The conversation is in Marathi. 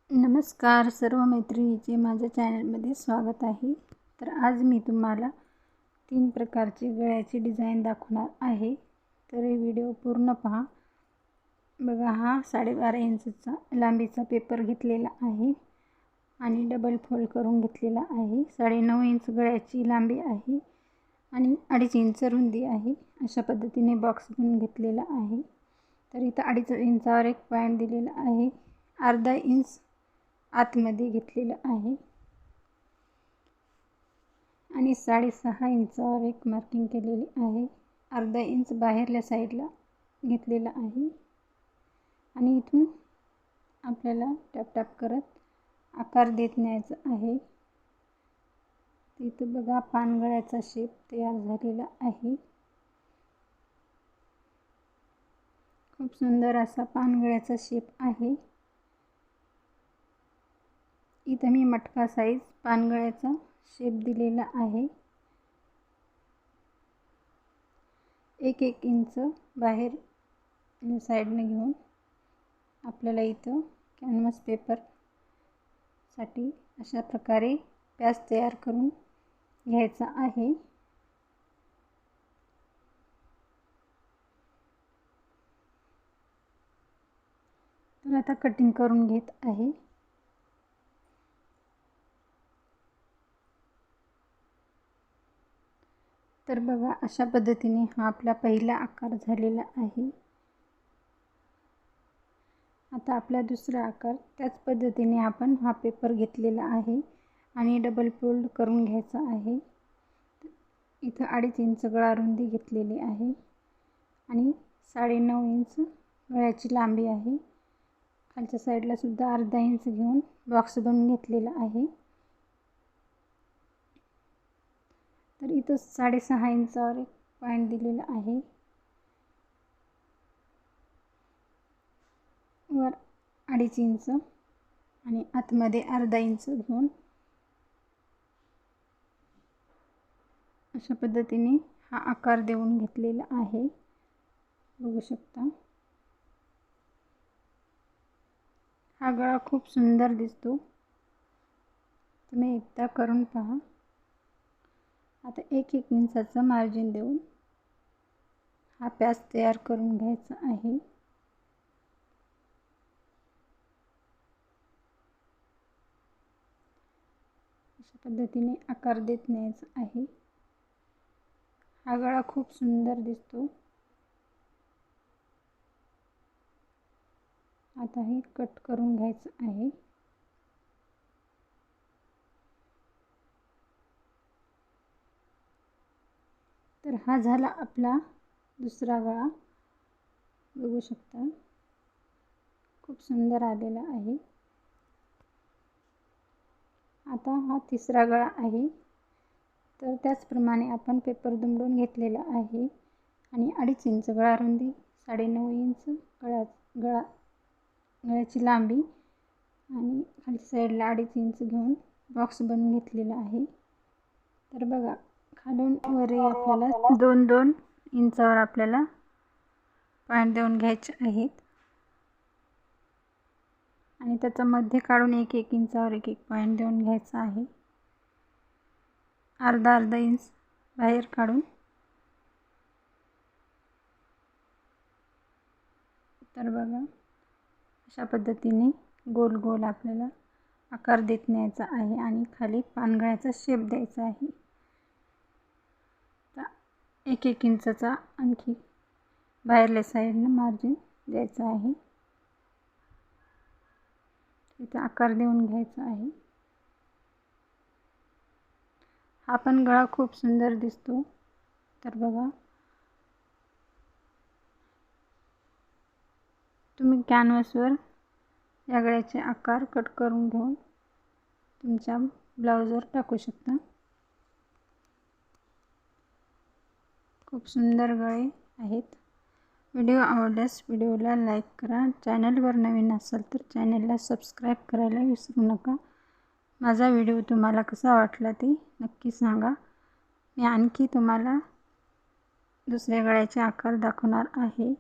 नमस्कार सर्व मैत्रिणींचे माझ्या चॅनलमध्ये स्वागत आहे। तर आज मी तुम्हाला 3 प्रकारची गळ्याची डिझाईन दाखवणार आहे। तर हे व्हिडिओ पूर्ण पहा। बघा, हा 12.5 इंचचा लांबीचा पेपर घेतलेला आहे आणि डबल फोल्ड करून घेतलेला आहे। 9.5 इंच गळ्याची लांबी आहे आणि 2.5 इंच रुंदी आहे। अशा पद्धतीने बॉक्स बनवून घेतलेला आहे। तर इथं 2.5 इंचावर एक पॉइंट दिलेला आहे, अर्धा इंच आतमध्ये घेतलेलं आहे आणि 6.5 इंचावर एक मार्किंग केलेली आहे, अर्धा इंच बाहेरल्या साईडला घेतलेला आहे आणि इथून आपल्याला टॅप टॅप करत आकार देत न्यायचा आहे। इथं बघा, पानगळ्याचा शेप तयार झालेला आहे। खूप सुंदर असा पानगळ्याचा शेप आहे। इथं मी मटका साईज पानगळ्याचा शेप दिलेला आहे। 1-1 इंच बाहेर साईडने घेऊन आपल्याला इथं कॅनव्हास पेपर साठी अशा प्रकारे पॅच तयार करून घ्यायचा आहे। तर आता कटिंग करून घेत आहे। तर बघा, अशा पद्धतीने हा आपला पहिला आकार झालेला आहे। आता आपला दुसरा आकार त्याच पद्धतीने आपण हा पेपर घेतलेला आहे आणि डबल फोल्ड करून घ्यायचा आहे। इथं 2.5 इंच गळा रुंदी घेतलेली आहे आणि 9.5 इंच गळ्याची लांबी आहे। खालच्या साईडला सुद्धा अर्धा इंच घेऊन बॉक्स बनवून घेतलेला आहे। तर इथं 6.5 इंचावर एक पॉइंट दिलेला आहे, वर 2.5 इंच आणि आतमध्ये अर्धा इंच घेऊन अशा पद्धतीने हा आकार देऊन घेतलेला आहे। बघू शकता, हा गळा खूप सुंदर दिसतो, तुम्ही एकदा करून पहा। आता 1-1 इंचाचा मार्जिन देऊन हा पॅच तयार करून घ्यायचा आहे। अशा पद्धतीने आकार देत न्यायचा आहे। हा गळा खूप सुंदर दिसतो। आता हे कट करून घ्यायचं आहे। तर हा झाला आपला दुसरा गळा, बघू शकता खूप सुंदर आलेला आहे। आता हा तिसरा गळा आहे। तर त्याचप्रमाणे आपण पेपर दुमडून घेतलेला आहे आणि 2.5 इंच गळा रुंदी, 9.5 इंच गळ्याची लांबी आणि खालच्या साईडला 2.5 इंच घेऊन बॉक्स बनवून घेतलेला आहे। तर बघा, खालून वरही आपल्याला 2-2 इंचावर आपल्याला पॉइंट देऊन घ्यायचे आहेत आणि त्याचा मध्य काढून 1-1 इंचावर 1-1 पॉइंट देऊन घ्यायचा आहे। अर्धा इंच बाहेर काढून तर बघा, अशा पद्धतीने गोल गोल आपल्याला आकार देत न्यायचा आहे आणि खाली पानगळ्याचा शेप द्यायचा आहे। 1-1 इंचाचा आणखी बाहेरल्या साईडने मार्जिन द्यायचा आहे। इथं आकार देऊन घ्यायचा आहे। हा पण गळा खूप सुंदर दिसतो। तर बघा, तुम्ही कॅनव्हासवर या गळ्याचे आकार कट करून घेऊन तुमच्या ब्लाउजवर टाकू शकता। खूप सुंदर गळे आहेत। व्हिडिओ आवडल्यास व्हिडिओला लाईक करा, चॅनलवर नवीन असाल तर चॅनलला सबस्क्राईब करायला विसरू नका। माझा व्हिडिओ तुम्हाला कसा वाटला ते नक्की सांगा। मी आणखी तुम्हाला दुसऱ्या गळ्याचे आकार दाखवणार आहे।